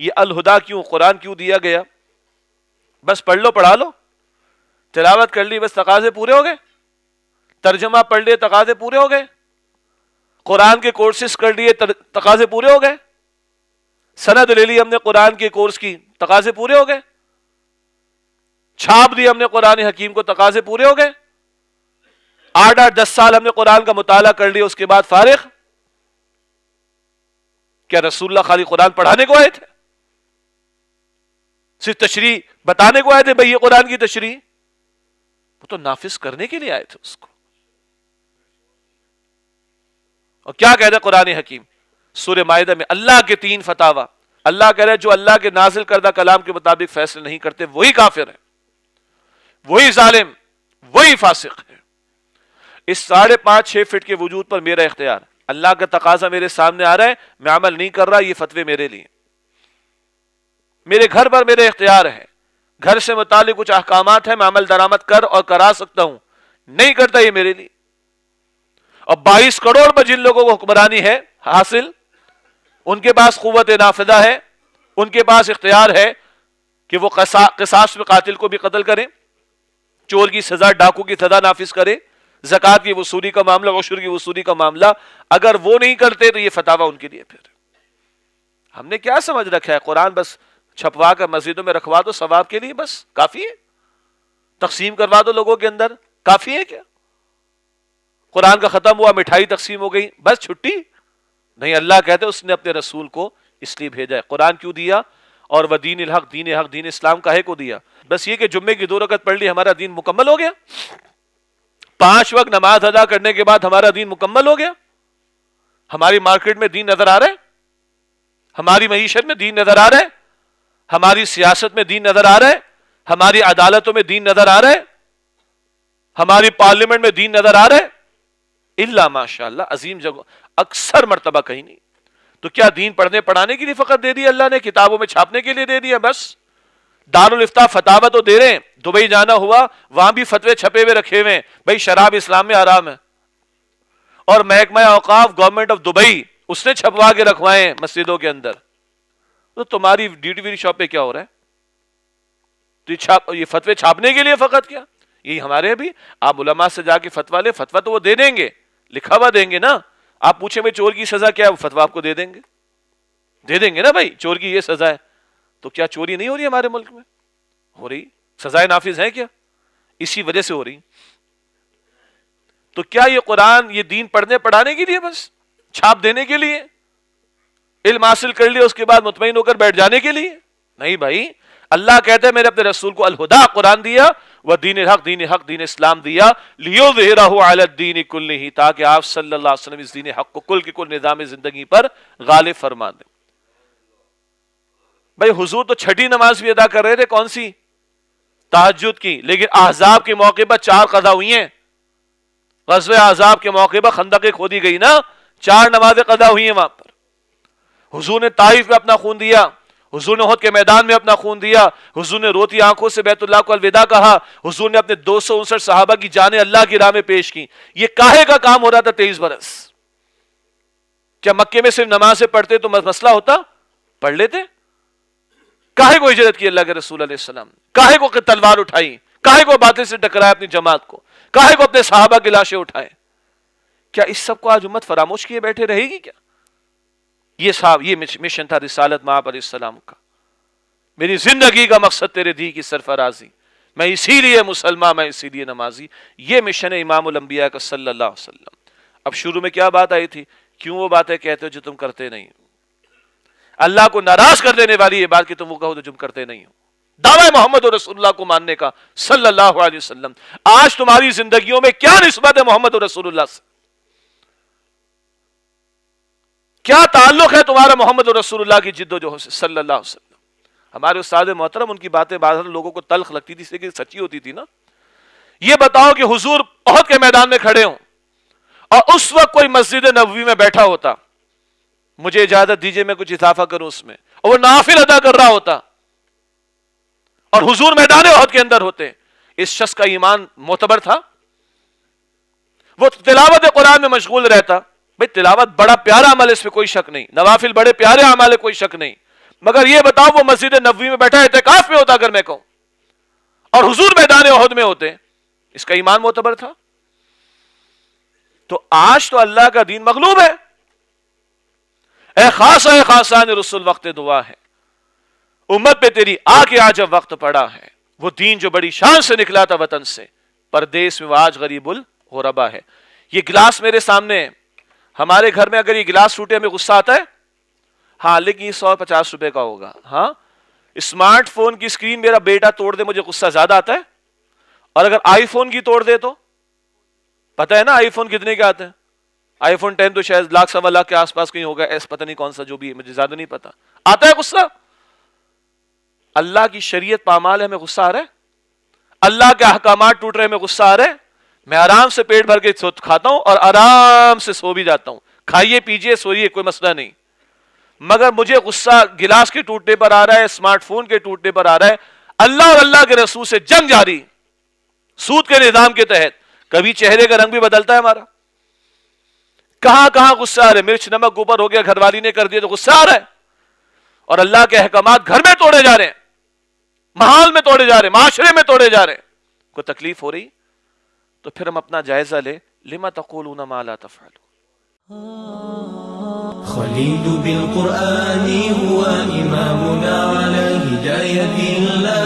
یہ الہدا کیوں، قرآن کیوں دیا گیا؟ بس پڑھ لو پڑھا لو، تلاوت کر لی بس تقاضے پورے ہو گئے، ترجمہ پڑھ لیے تقاضے پورے ہو گئے، قرآن کے کورسز کر لیے تقاضے پورے ہو گئے، سند لے لی ہم نے قرآن کے کورس کی، تقاضے پورے ہو گئے، چھاپ دی ہم نے قرآن حکیم کو، تقاضے پورے ہو گئے، 8-10 سال ہم نے قرآن کا مطالعہ کر لیا، اس کے بعد فارغ؟ کیا رسول اللہ خالی قرآن پڑھانے کو آئے تھے؟ صرف تشریح بتانے کو آئے تھے بھئی یہ قرآن کی تشریح؟ وہ تو نافذ کرنے کے لیے آئے تھے اس کو۔ اور کیا کہہ رہے قرآن حکیم سورہ مائدہ میں؟ اللہ کے 3 فتاوا، اللہ کہہ رہے جو اللہ کے نازل کردہ کلام کے مطابق فیصلے نہیں کرتے وہی کافر ہے، وہی ظالم، وہی فاسق ہے۔ اس 5.5-6 فٹ کے وجود پر میرا اختیار، اللہ کا تقاضا میرے سامنے آ رہا ہے، میں عمل نہیں کر رہا، یہ فتوے میرے لیے، میرے گھر پر میرے اختیار ہے، گھر سے متعلق کچھ احکامات ہیں، میں عمل درآمد کر اور کرا سکتا ہوں، نہیں کرتا یہ میرے لیے۔ اور 22 کروڑ پر جن لوگوں کو حکمرانی ہے حاصل، ان کے پاس قوت نافذہ ہے، ان کے پاس اختیار ہے کہ وہ قصاص میں قاتل کو بھی قتل کریں، چور کی سزا، ڈاکو کی سزا نافذ کرے، زکوٰۃ کی وصولی کا معاملہ، عشر کی وصولی کا معاملہ، اگر وہ نہیں کرتے تو یہ فتاوا ان کے لیے۔ پھر ہم نے کیا سمجھ رکھا ہے؟ قرآن بس چھپوا کر مسجدوں میں رکھوا دو ثواب کے لیے، بس کافی ہے؟ تقسیم کروا دو لوگوں کے اندر، کافی ہے کیا؟ قرآن کا ختم ہوا، مٹھائی تقسیم ہو گئی، بس چھٹی؟ نہیں، اللہ کہتے اس نے اپنے رسول کو اس لیے بھیجا ہے۔ قرآن کیوں دیا؟ اور وہ دین الحق، دین حق، دین اسلام کاہے کو دیا؟ بس یہ کہ جمعے کی 2 رکعت پڑھ لی ہمارا دین مکمل ہو گیا؟ 5 وقت نماز ادا کرنے کے بعد ہمارا دین مکمل ہو گیا؟ ہماری مارکیٹ میں دین نظر آ رہا ہے؟ ہماری معیشت میں دین نظر آ رہا ہے؟ ہماری سیاست میں دین نظر آ رہا ہے؟ ہماری عدالتوں میں دین نظر آ رہا ہے؟ ہماری پارلیمنٹ میں دین نظر آ رہا ہے؟ الا ماشاء اللہ، عظیم جگہ، اکثر مرتبہ کہیں نہیں۔ تو کیا دین پڑھنے پڑھانے کے لیے فقط دے دیا اللہ نے؟ کتابوں میں چھاپنے کے لیے دے دیا بس؟ دارالفتاء فتاوا تو دے رہے ہیں، دبئی جانا ہوا وہاں بھی فتوے چھپے ہوئے رکھے ہوئے ہیں، بھائی شراب اسلام میں حرام ہے، اور محکمہ اوقاف گورنمنٹ آف دبئی اس نے چھپوا کے رکھوائے ہیں مسجدوں کے اندر۔ تو تمہاری ڈیوٹی شاپ پہ کیا ہو رہا ہے؟ تو یہ فتوے چھاپنے کے لیے فقط کیا؟ یہی ہمارے بھی، آپ علماء سے جا کے فتوا لے، فتوا تو وہ دے دیں گے، لکھا ہوا دیں گے نا۔ آپ پوچھیں بھائی چور کی سزا کیا ہے، وہ فتوا آپ کو دے دیں گے نا بھائی، چور کی یہ سزا ہے۔ تو کیا چوری نہیں ہو رہی ہمارے ملک میں؟ ہو رہی، سزائیں نافذ ہیں کیا؟ اسی وجہ سے ہو رہی۔ تو کیا یہ قرآن، یہ دین پڑھنے پڑھانے کے لیے بس؟ چھاپ دینے کے لیے؟ علم حاصل کر لیا اس کے بعد مطمئن ہو کر بیٹھ جانے کے لیے؟ نہیں بھائی، اللہ کہتے ہیں میں نے اپنے رسول کو الہدا قرآن دیا، وہ دین حق، دین اسلام دیا، لیظہرہ علی الدین کلہ، تاکہ آپ صلی اللہ علیہ وسلم اس دین حق کو کل کے کل نظام زندگی پر غالب فرما دیں۔ بھائی حضور تو چھٹی نماز بھی ادا کر رہے تھے، کون سی؟ تہجد کی، لیکن احزاب کے موقع پر 4 قضا ہوئی ہیں۔ غزوہ احزاب کے موقع پر خندقیں کھودی گئی نا، 4 نمازیں قضا ہوئی ہیں وہاں پر۔ حضور نے طائف میں اپنا خون دیا، حضور نے احد کے میدان میں اپنا خون دیا، حضور نے روتی آنکھوں سے بیت اللہ کو الوداع کہا، حضور نے اپنے 259 صحابہ کی جانیں اللہ کی راہ میں پیش کی۔ یہ کاہے کا کام ہو رہا تھا 23 برس؟ کیا مکے میں صرف نمازیں پڑھتے تو مسئلہ ہوتا؟ پڑھ لیتے؟ کاہے کو ہجرت کی اللہ کے رسول علیہ السلام؟ کاہے کو تلوار اٹھائی؟ کاہے کو باطل سے ٹکرایا اپنی جماعت کو؟ کاہے کو اپنے صحابہ کی لاشیں اٹھائے؟ کیا اس سب کو آج امت فراموش کیے بیٹھے رہے گی کیا؟ یہ مشن تھا رسالت مآب علیہ السلام کا، میری زندگی کا مقصد تیرے دی کی سرفرازی، میں اسی لیے مسلمان، میں اسی لیے نمازی۔ یہ مشن ہے امام الانبیاء کا صلی اللہ علیہ وسلم۔ اب شروع میں کیا بات آئی تھی؟ کیوں وہ باتیں کہتے ہو جو تم کرتے نہیں ہو؟ اللہ کو ناراض کر دینے والی یہ بات کہ تم وہ کہو جو تم کرتے نہیں ہو، دعوی محمد رسول اللہ کو ماننے کا صلی اللہ علیہ وسلم۔ آج تمہاری زندگیوں میں کیا نسبت ہے محمد رسول اللہ سے؟ کیا تعلق ہے تمہارا محمد رسول اللہ کی جد و جہد سے صلی اللہ علیہ وسلم؟ ہمارے استاد محترم، ان کی باتیں بعض لوگوں کو تلخ لگتی تھی لیکن سچی ہوتی تھی نا۔ یہ بتاؤ کہ حضور احد کے میدان میں کھڑے ہوں اور اس وقت کوئی مسجد نبوی میں بیٹھا ہوتا، مجھے اجازت دیجئے میں کچھ اضافہ کروں اس میں، اور وہ نافل ادا کر رہا ہوتا اور حضور میدان احد کے اندر ہوتے، اس شخص کا ایمان معتبر تھا؟ وہ تلاوت قرآن میں مشغول رہتا۔ بھئی تلاوت بڑا پیارا عمل ہے، اس میں کوئی شک نہیں، نوافل بڑے پیارے عمل ہے، کوئی شک نہیں، مگر یہ بتاؤ وہ مسجد نبوی میں بیٹھا اعتکاف میں ہوتا اگر میں کہوں، اور حضور میدان احد میں ہوتے، اس کا ایمان معتبر تھا؟ تو آج تو اللہ کا دین مغلوب ہے. اے خاصان رسول وقت دعا ہے، امت پہ تیری آ کے آج اب وقت پڑا ہے. وہ دین جو بڑی شان سے نکلا تھا وطن سے، پردیس میں وہ آج غریب الغربا ہے. یہ گلاس میرے سامنے ہے، ہمارے گھر میں اگر یہ گلاس ٹوٹے ہمیں غصہ آتا ہے؟ ہاں، لیکن یہ 150 روپے کا ہوگا. ہاں، اسمارٹ فون کی اسکرین میرا بیٹا توڑ دے، مجھے غصہ زیادہ آتا ہے. اور اگر آئی فون کی توڑ دے تو پتہ ہے نا آئی فون کتنے کے آتے ہیں؟ آئی فون 10 تو شاید لاکھ سوا لاکھ کے آس پاس کہیں ہوگا، ایس پتہ نہیں کون سا، جو بھی ہے مجھے زیادہ نہیں پتا. آتا ہے غصہ؟ اللہ کی شریعت پامال ہے، ہمیں غصہ آ رہا ہے؟ اللہ کے احکامات ٹوٹ رہے ہیں، ہمیں غصہ آ رہا ہے؟ میں آرام سے پیٹ بھر کے کھاتا ہوں اور آرام سے سو بھی جاتا ہوں. کھائیے پیجیے سوئیے، کوئی مسئلہ نہیں. مگر مجھے غصہ گلاس کے ٹوٹنے پر آ رہا ہے، اسمارٹ فون کے ٹوٹنے پر آ رہا ہے. اللہ اور اللہ کے رسول سے جنگ جاری، سود کے نظام کے تحت. کبھی چہرے کا رنگ بھی بدلتا ہے ہمارا. کہاں کہاں غصہ آ رہا ہے. مرچ نمک اوپر ہو گیا، گھر والی نے کر دیا تو غصہ آ رہا ہے. اور اللہ کے احکامات گھر میں توڑے جا رہے ہیں، محال میں توڑے جا رہے ہیں، معاشرے میں توڑے جا رہے ہیں. کوئی تکلیف ہو رہی تو پھر ہم اپنا جائزہ لیں. لما تقولون ما لا تفعلون. خليل بالقرآن هو إمامنا على هداية الله